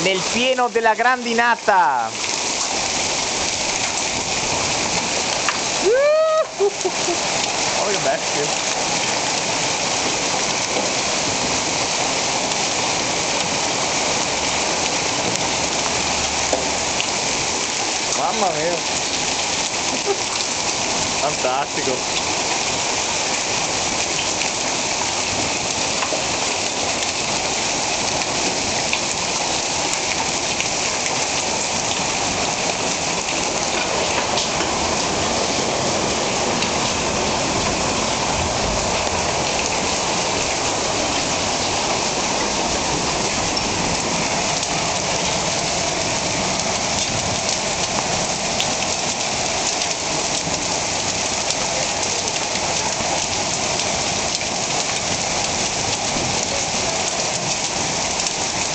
nel pieno della grandinata. Oh, che bestia. Mamma mia. Fantastico.